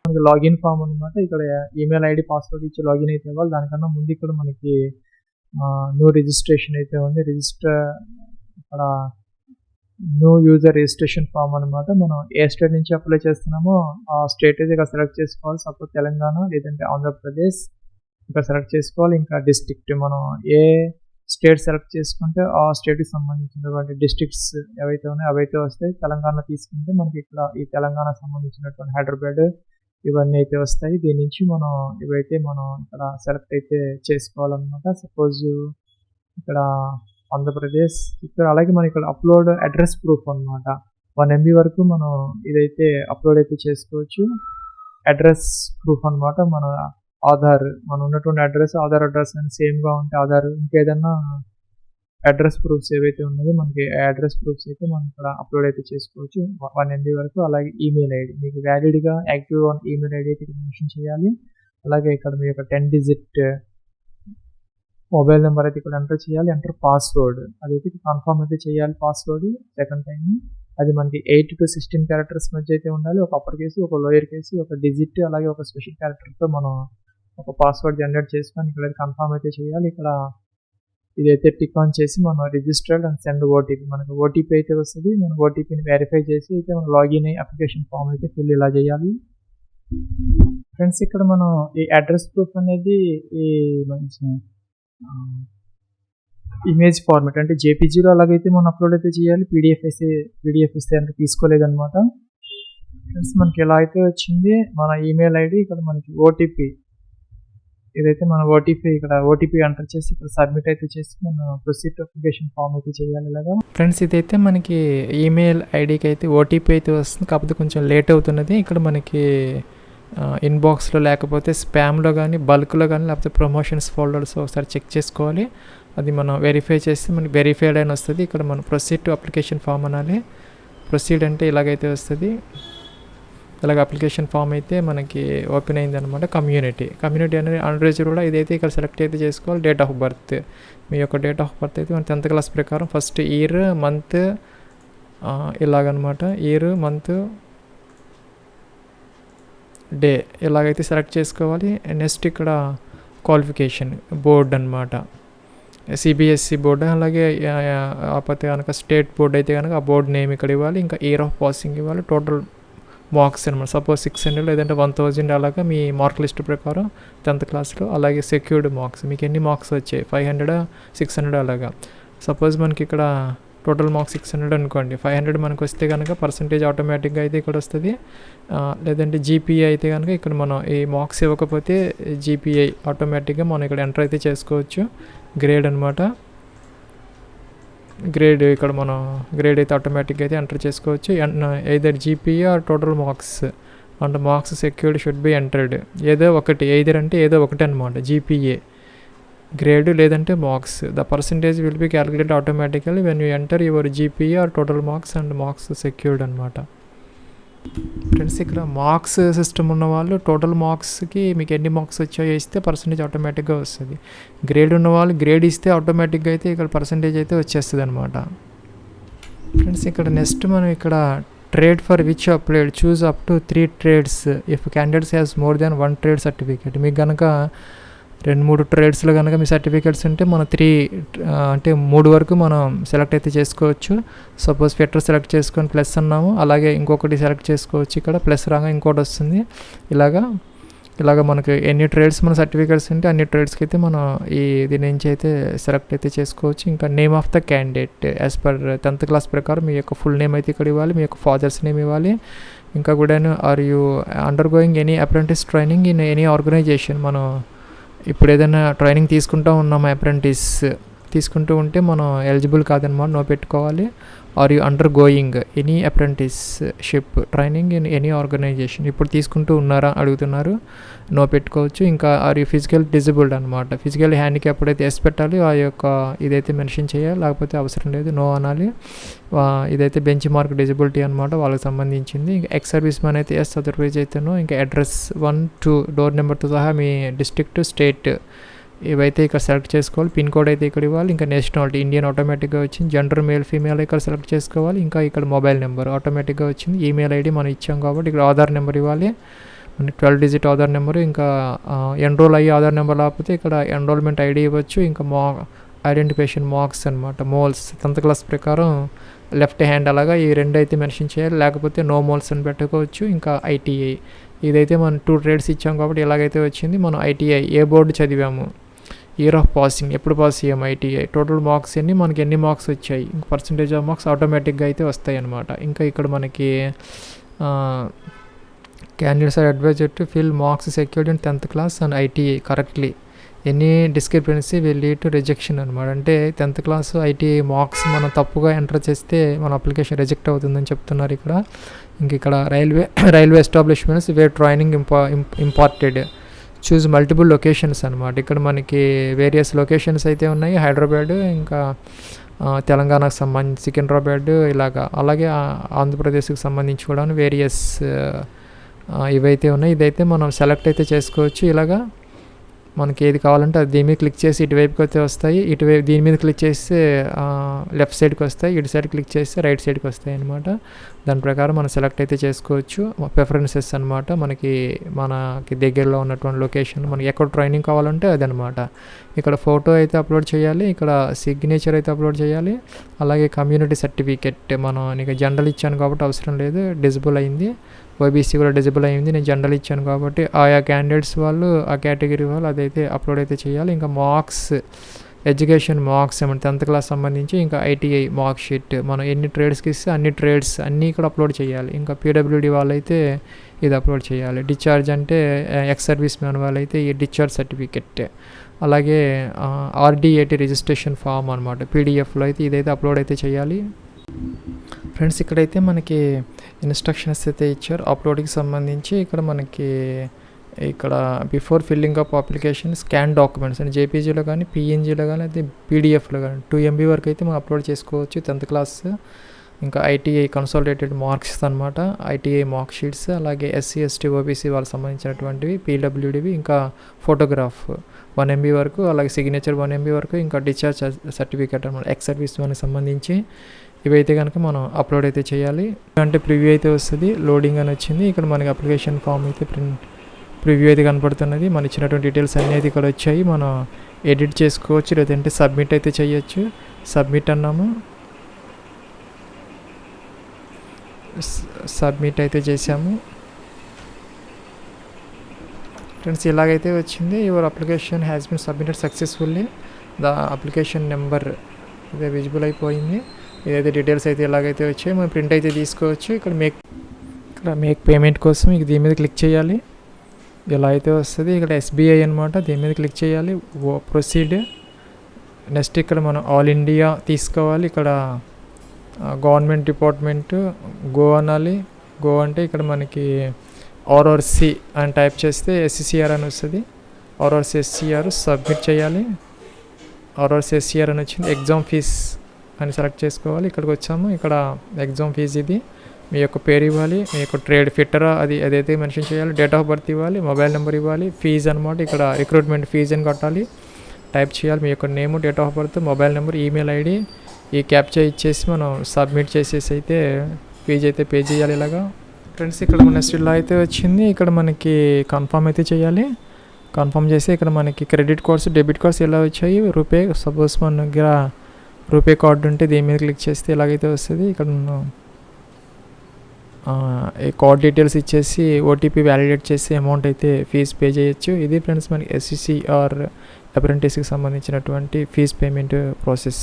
మనకి login form అనమాట. ఇక్కడ ఈమెయిల్ ఐడి పాస్వర్డ్ ఇచ్చి లాగిన్ అయితే ఇవ్వాలి. దానికన్నా ముందు ఇక్కడ మనకి న్యూ రిజిస్ట్రేషన్ అయితే ఉంది. ఇక్కడ న్యూ యూజర్ రిజిస్ట్రేషన్ ఫామ్ అనమాట. మనం ఏ స్టేట్ నుంచి అప్లై చేస్తున్నామో ఆ స్టేట్ అయితే ఇక్కడ సెలెక్ట్ చేసుకోవాలి. సపోజ్ తెలంగాణ లేదంటే ఆంధ్రప్రదేశ్ ఇక్కడ సెలెక్ట్ చేసుకోవాలి. ఇంకా డిస్ట్రిక్ట్ మనం ఏ స్టేట్ సెలెక్ట్ చేసుకుంటే ఆ స్టేట్కి సంబంధించినటువంటి డిస్ట్రిక్ట్స్ ఏవైతే ఉన్నాయో అవైతే వస్తాయి. తెలంగాణ తీసుకుంటే మనకి ఇక్కడ ఈ తెలంగాణకు సంబంధించినటువంటి హైదరాబాద్ ఇవన్నీ అయితే వస్తాయి. దీని నుంచి ఇవైతే మనం ఇక్కడ సెలెక్ట్ అయితే చేసుకోవాలన్నమాట. సపోజ్ ఇక్కడ ఆంధ్రప్రదేశ్ ఇక్కడ అలాగే మనం ఇక్కడ అప్లోడ్ అడ్రస్ ప్రూఫ్ అనమాట. 1 MB వరకు మనం ఇదైతే అప్లోడ్ అయితే చేసుకోవచ్చు. అడ్రస్ ప్రూఫ్ అనమాట. మన ఆధార్ మనం ఉన్నటువంటి ఆధార్ అడ్రస్ అని సేమ్గా ఉంటే ఆధార్ ఇంకేదన్నా అడ్రస్ ప్రూఫ్స్ ఏవైతే ఉన్నాయో మనకి అడ్రస్ ప్రూఫ్స్ అయితే మనం ఇక్కడ అప్లోడ్ అయితే చేసుకోవచ్చు 1 MB వరకు. అలాగే ఈమెయిల్ ఐడి మీకు వ్యాలిడ్గా యాక్టివ్ ఈమెయిల్ ఐడి అయితే మెన్షన్ చేయాలి. అలాగే ఇక్కడ మీ యొక్క 10 digit మొబైల్ నెంబర్ అయితే ఇక్కడ ఎంటర్ చేయాలి. ఎంటర్ పాస్వర్డ్ అదైతే కన్ఫర్మ్ అయితే చేయాలి. పాస్వర్డ్ సెకండ్ టైం అది మనకి 8 to 16 క్యారెక్టర్స్ మధ్య అయితే ఉండాలి. ఒక అప్పర్ కేసు, ఒక లోయర్ కేసు, ఒక డిజిట్, అలాగే ఒక స్పెషల్ క్యారెక్టర్తో మనం ఒక పాస్వర్డ్ జనరేట్ చేసుకొని ఇక్కడ కన్ఫర్మ్ అయితే చేయాలి. ఇక్కడ ఇదైతే టిక్ ఆన్ చేసి మనం రిజిస్టర్డ్ అండ్ సెండ్ ఓటీపీ మనకు ఓటీపీ అయితే వస్తుంది. మనం ఓటీపీని వెరిఫై చేసి అయితే మనం లాగిన్ అయ్యి అప్లికేషన్ ఫామ్ అయితే ఫిల్ ఇలా చేయాలి. ఫ్రెండ్స్ ఇక్కడ మనం ఈ అడ్రస్ ప్రూఫ్ అనేది ఈ మంచి ఇమేజ్ ఫార్మాట్ అంటే జేపీజీలో అలాగైతే మనం అప్లోడ్ అయితే చేయాలి. పీడిఎఫ్ ఇస్తే అంటే తీసుకోలేదన్నమాట. ఫ్రెండ్స్ మనకి ఎలా అయితే వచ్చింది మన ఈమెయిల్ ఐడి ఇక్కడ మనకి ఓటీపీ ఇదైతే మన ఓటీపీ ఇక్కడ ఓటీపీ ఎంటర్ చేసి ఇక్కడ సబ్మిట్ అయితే చేసి మనం ప్రొసీడ్ అప్లికేషన్ ఫామ్ అయితే చేయాలి. ఇలాగా ఫ్రెండ్స్ ఇదైతే మనకి ఈమెయిల్ ఐడికి అయితే ఓటీపీ అయితే వస్తుంది. కాకపోతే కొంచెం లేట్ అవుతున్నది. ఇక్కడ మనకి ఇన్బాక్స్లో లేకపోతే స్పామ్లో కానీ బల్క్లో కానీ లేకపోతే ప్రమోషన్స్ ఫోల్డర్స్ ఒకసారి చెక్ చేసుకోవాలి. అది మనం వెరిఫై చేస్తే మనకి వెరిఫైడ్ అని వస్తుంది. ఇక్కడ మనం ప్రొసీడ్ టు అప్లికేషన్ ఫామ్ అనాలి. ప్రొసీడ్ అంటే ఇలాగైతే వస్తుంది. ఇలాగ అప్లికేషన్ ఫామ్ అయితే మనకి ఓపెన్ అయింది అనమాట. కమ్యూనిటీ అనేది అన్రిజర్వ్డ్ కూడా ఇదైతే ఇక్కడ సెలెక్ట్ అయితే చేసుకోవాలి. డేట్ ఆఫ్ బర్త్ మీ యొక్క డేట్ ఆఫ్ బర్త్ అయితే మన 10th క్లాస్ ప్రకారం ఫస్ట్ ఇయర్ మంత్ ఇలాగనమాట. ఇయర్ మంత్ డే ఇలాగైతే సెలెక్ట్ చేసుకోవాలి. నెక్స్ట్ ఇక్కడ క్వాలిఫికేషన్ బోర్డ్ అనమాట. సిబిఎస్ఈ బోర్డు అలాగే కాకపోతే కనుక స్టేట్ బోర్డ్ అయితే కనుక ఆ బోర్డు నేమ్ ఇక్కడ ఇవ్వాలి. ఇంకా ఇయర్ ఆఫ్ పాసింగ్ ఇవ్వాలి. టోటల్ మార్క్స్ అనమాట. సపోజ్ 600 లేదంటే 1000 అలాగా మీ మార్క్ లిస్ట్ ప్రకారం 10th క్లాస్లో. అలాగే సెక్యూర్డ్ మార్క్స్ మీకు ఎన్ని మార్క్స్ వచ్చాయి 500 600 అలాగా. సపోజ్ మనకి ఇక్కడ టోటల్ మార్క్స్ 600 అనుకోండి. 500 మనకు వస్తే కనుక పర్సంటేజ్ ఆటోమేటిక్గా అయితే ఇక్కడ వస్తుంది. లేదంటే జీపీఏ అయితే కనుక ఇక్కడ మనం ఈ మార్క్స్ ఇవ్వకపోతే జీపీఐ ఆటోమేటిక్గా మనం ఇక్కడ ఎంటర్ అయితే చేసుకోవచ్చు. గ్రేడ్ అనమాట. గ్రేడ్ ఇక్కడ మనం గ్రేడ్ అయితే ఆటోమేటిక్గా అయితే ఎంటర్ చేసుకోవచ్చు. Either GPA or total marks and marks secured should be entered. ఏదో ఒకటి ఎయిదర్ అంటే ఏదో ఒకటి అనమాట. జీపీఏ గ్రేడ్ లేదంటే marks. The percentage will be calculate automatically when you enter your GPA or total marks and marks secured అనమాట. Friends ఇక్కడ marks system ఉన్న వాళ్ళు టోటల్ మార్క్స్కి మీకు ఎన్ని మార్క్స్ వచ్చాయో ఇస్తే పర్సంటేజ్ ఆటోమేటిక్గా వస్తుంది. గ్రేడ్ ఉన్న వాళ్ళు గ్రేడ్ ఇస్తే ఆటోమేటిక్గా అయితే ఇక్కడ పర్సంటేజ్ అయితే వచ్చేస్తుంది అనమాట. ఫ్రెండ్స్ ఇక్కడ నెక్స్ట్ మనం ఇక్కడ trade for which applied choose up to 3 trades if candidates has more than 1 trade certificate. మీకు కనుక 2-3 ట్రేడ్స్లో కనుక మీ సర్టిఫికేట్స్ ఉంటే మనం 3 వరకు మనం సెలెక్ట్ అయితే చేసుకోవచ్చు. సపోజ్ ఫిట్టర్ సెలెక్ట్ చేసుకొని ప్లస్ అన్నాము. అలాగే ఇంకొకటి సెలెక్ట్ చేసుకోవచ్చు. ఇక్కడ ప్లస్ రాగా ఇంకోటి వస్తుంది. ఇలాగా మనకి ఎన్ని ట్రేడ్స్ మన సర్టిఫికేట్స్ ఉంటే అన్ని ట్రేడ్స్కి అయితే మనం దీని నుంచి అయితే సెలెక్ట్ అయితే చేసుకోవచ్చు. ఇంకా name of the candidate as per 10th class ప్రకారం మీ యొక్క ఫుల్ నేమ్ అయితే ఇక్కడ ఇవ్వాలి. మీ యొక్క ఫాదర్స్ నేమ్ ఇవ్వాలి. ఇంకా కూడా are you undergoing any apprentice training in any organization. మనం ఇప్పుడు ఏదైనా ట్రైనింగ్ తీసుకుంటూ ఉన్నాము అప్రెంటిస్ తీసుకుంటూ ఉంటే మనం ఎలిజిబుల్ కాదనమాట. నో పెట్టుకోవాలి. Are you undergoing any apprenticeship training in any organization. ఇప్పుడు తీసుకుంటూ ఉన్నారా అడుగుతున్నారు. నో పెట్టుకోవచ్చు. ఇంకా ఆర్ యూ ఫిజికల్ డిజబుల్డ్ అనమాట. ఫిజికల్ హ్యాండిక్యాప్డ్ అయితే ఎస్ పెట్టాలి. ఆ యొక్క ఇదైతే మెన్షన్ చేయాలి. లేకపోతే అవసరం లేదు నో అనాలి. ఇదైతే బెంచ్ మార్క్ డిజబిలిటీ అనమాట వాళ్ళకి సంబంధించింది. ఇంకా ఎక్స్ సర్వీస్ మ్యాన్ అయితే ఎస్ అదర్వైజ్ అయితే నో. ఇంకా అడ్రస్ 1 2 డోర్ నెంబర్తో సహా మీ డిస్ట్రిక్ట్ స్టేట్ ఇవైతే ఇక్కడ సెలెక్ట్ చేసుకోవాలి. పిన్ కోడ్ అయితే ఇక్కడ ఇవ్వాలి. ఇంకా నేషనాలిటీ ఇండియన్ ఆటోమేటిక్గా వచ్చింది. జెండర్ మేల్ ఫీమేల్ ఇక్కడ సెలెక్ట్ చేసుకోవాలి. ఇంకా ఇక్కడ మొబైల్ నెంబర్ ఆటోమేటిక్గా వచ్చింది. ఈమెయిల్ ఐడి మనం ఇచ్చాం కాబట్టి ఇక్కడ ఆధార్ నెంబర్ ఇవ్వాలి. మనకి 12 డిజిట్ ఆధార్ నెంబరు, ఇంకా ఎన్రోల్ అయ్యి ఆధార్ నెంబర్ లేకపోతే ఇక్కడ ఎన్రోల్మెంట్ ఐడి ఇవ్వచ్చు. ఇంకా ఐడెంటిఫికేషన్ మార్క్స్ అనమాట, మోల్స్ 10th క్లాస్ ప్రకారం లెఫ్ట్ హ్యాండ్ అలాగా ఈ 2 అయితే మెన్షన్ చేయాలి, లేకపోతే నో మోల్స్ అని పెట్టుకోవచ్చు. ఇంకా ఐటీఐ ఇదైతే మనం 2 ట్రేడ్స్ ఇచ్చాం కాబట్టి ఇలాగైతే వచ్చింది. మనం ఐటీఐ ఏ బోర్డు చదివాము, ఇయర్ ఆఫ్ పాసింగ్, ఎప్పుడు పాస్ అయ్యాము, ఐటీఐ, టోటల్ మార్క్స్ మనకి ఎన్ని మార్క్స్ వచ్చాయి, ఇంకా పర్సంటేజ్ ఆఫ్ మార్క్స్ ఆటోమేటిక్గా అయితే వస్తాయి అన్నమాట. ఇంకా ఇక్కడ మనకి candidates are adviser to fill marks secured in 10th class and ITI correctly, any discrepancy will lead to rejection అనమాట. అంటే 10th క్లాస్ ఐటీఐ మార్క్స్ మనం తప్పుగా ఎంటర్ చేస్తే మన అప్లికేషన్ రిజెక్ట్ అవుతుందని చెప్తున్నారు ఇక్కడ. ఇంక ఇక్కడ railway establishments where training imparted, choose multiple locations అనమాట. ఇక్కడ మనకి వేరియస్ లొకేషన్స్ అయితే ఉన్నాయి, హైదరాబాద్, ఇంకా తెలంగాణకు సంబంధించి సికింద్రాబాద్ ఇలాగా, అలాగే ఆంధ్రప్రదేశ్కి సంబంధించి కూడా వేరియస్ ఇవైతే ఉన్నాయి. ఇదైతే మనం సెలెక్ట్ అయితే చేసుకోవచ్చు. ఇలాగా మనకి ఏది కావాలంటే అది దీని మీద క్లిక్ చేసి ఇటువైపుకి అయితే వస్తాయి, ఇటువైపు దీని మీద క్లిక్ చేస్తే లెఫ్ట్ సైడ్కి వస్తాయి, ఇటు సైడ్ క్లిక్ చేస్తే రైట్ సైడ్కి వస్తాయి అనమాట. దాని ప్రకారం మనం సెలెక్ట్ అయితే చేసుకోవచ్చు. ప్రిఫరెన్సెస్ అనమాట, మనకి దగ్గరలో ఉన్నటువంటి లొకేషన్, మనకి ఎక్కడ ట్రైనింగ్ కావాలంటే అదనమాట. ఇక్కడ ఫోటో అయితే అప్లోడ్ చేయాలి, ఇక్కడ సిగ్నేచర్ అయితే అప్లోడ్ చేయాలి, అలాగే కమ్యూనిటీ సర్టిఫికెట్. మనం నీకు జనరల్ ఇచ్చాను కాబట్టి అవసరం లేదు, డిజబుల్ అయింది. ఓబీసీ కూడా డిజబుల్ అయింది, నేను జనరల్ ఇచ్చాను కాబట్టి ఆయా క్యాండిడేట్స్ వాళ్ళు, ఆ కేటగిరీ వాళ్ళు అదైతే అప్లోడ్ అయితే చేయాలి. ఇంకా marks, education marks 10th class సంబంధించి, ఇంకా ఐటీఐ మార్క్ షీట్, మనం ఎన్ని ట్రేడ్స్కి ఇస్తే అన్ని ట్రేడ్స్ అన్నీ కూడా అప్లోడ్ చేయాలి. ఇంకా పీడబ్ల్యూడీ వాళ్ళైతే ఇది అప్లోడ్ చేయాలి. డిశ్చార్జ్ అంటే ఎక్స్ సర్వీస్ మ్యాన్ వాళ్ళైతే ఈ డిశ్చార్జ్ సర్టిఫికెట్, అలాగే ఆర్డీఏటీ రిజిస్ట్రేషన్ ఫామ్ అనమాట, పీడిఎఫ్లో అయితే ఇదైతే అప్లోడ్ అయితే చేయాలి. ఫ్రెండ్స్ ఇక్కడైతే మనకి ఇన్స్ట్రక్షన్స్ అయితే ఇచ్చారు అప్లోడ్కి సంబంధించి. ఇక్కడ మనకి before filling up application scan documents అంటే జేపీజీలో కానీ, పిఎన్జీలో కానీ, అయితే పీడిఎఫ్లో కానీ 2 MB వరకు అయితే మనం అప్లోడ్ చేసుకోవచ్చు 10th క్లాస్. ఇంకా ఐటీఐ కన్సాలిడేటెడ్ మార్క్స్ అనమాట, ఐటీఐ మార్క్ షీట్స్, అలాగే ఎస్సీ ఎస్టీ ఓబీసీ వాళ్ళకి సంబంధించినటువంటివి, పీడబ్ల్యూడివి, ఇంకా ఫోటోగ్రాఫ్ 1 MB వరకు, అలాగే సిగ్నేచర్ 1 MB వరకు, ఇంకా డిశ్చార్జ్ సర్టిఫికేట్ అనమాట, ఎక్స్ సర్వీస్ మ్యాన్కి సంబంధించి ఇవైతే కనుక మనం అప్లోడ్ అయితే చేయాలి. అంటే ప్రివ్యూ అయితే వస్తుంది, లోడింగ్ అని వచ్చింది. ఇక్కడ మనకి అప్లికేషన్ ఫామ్ అయితే ప్రివ్యూ అయితే కనపడుతున్నది, మన ఇచ్చినటువంటి డీటెయిల్స్ అన్నీ అయితే ఇక్కడ వచ్చాయి. మనం ఎడిట్ చేసుకోవచ్చు, లేదంటే సబ్మిట్ అయితే చేయొచ్చు. సబ్మిట్ అన్నాము, సబ్మిట్ అయితే చేసాము. ఫ్రెండ్స్ ఇలాగైతే వచ్చింది, your application has been submitted successfully, the application number ఇదే విజిబుల్ అయిపోయింది. ఇదైతే డీటెయిల్స్ అయితే ఇలాగైతే వచ్చాయి, మనం ప్రింట్ అయితే తీసుకోవచ్చు. ఇక్కడ మేక్ పేమెంట్ కోసం ఇక దీని మీద క్లిక్ చేయాలి, ఇలా అయితే వస్తుంది. ఇక్కడ ఎస్బీఐ అనమాట, దీని మీద క్లిక్ చేయాలి, ప్రొసీడ్. నెక్స్ట్ ఇక్కడ మనం ఆల్ ఇండియా తీసుకోవాలి. ఇక్కడ గవర్నమెంట్ డిపార్ట్మెంట్ గో అనాలి. గో అంటే ఇక్కడ మనకి ఆర్ఆర్సి అని టైప్ చేస్తే SCR అని వస్తుంది, RRC SCR సబ్మిట్ చేయాలి. RRC SCR అని వచ్చింది. ఎగ్జామ్ ఫీజ్ అని సెలెక్ట్ చేసుకోవాలి. ఇక్కడికి వచ్చాము, ఇక్కడ ఎగ్జామ్ ఫీజు ఇది, మీ యొక్క పేరు ఇవ్వాలి, మీ యొక్క ట్రేడ్ ఫిట్టరా అదైతే మెన్షన్ చేయాలి, డేట్ ఆఫ్ బర్త్ ఇవ్వాలి, మొబైల్ నెంబర్ ఇవ్వాలి, ఫీజు అనమాట, ఇక్కడ రిక్రూట్మెంట్ ఫీజు అని కట్టాలి, టైప్ చేయాలి, మీ యొక్క name, date of birth, mobile number, email ID, ఈ క్యాప్చా ఇచ్చేసి మనం సబ్మిట్ చేసేసి అయితే ఫీజు అయితే పే చేయాలి. ఇలాగా ఫ్రెండ్స్ ఇక్కడ మన నెక్స్ట్ అయితే వచ్చింది, ఇక్కడ మనకి కన్ఫర్మ్ అయితే చేయాలి. కన్ఫర్మ్ చేసి ఇక్కడ మనకి క్రెడిట్ కార్డ్స్, డెబిట్ కార్డ్స్ ఎలా వచ్చాయి, రూపే, సపోజ్ మన దగ్గర రూపే కార్డు ఉంటే దీని మీద క్లిక్ చేస్తే ఇలాగైతే వస్తుంది. ఇక్కడ ఈ కార్డ్ డీటెయిల్స్ ఇచ్చేసి ఓటీపీ వ్యాలిడేట్ చేసి అమౌంట్ అయితే ఫీజు పే చేయొచ్చు. ఇది ఫ్రెండ్స్ మనకి SCR అప్రెంటిస్కి సంబంధించినటువంటి ఫీజు పేమెంట్ ప్రాసెస్.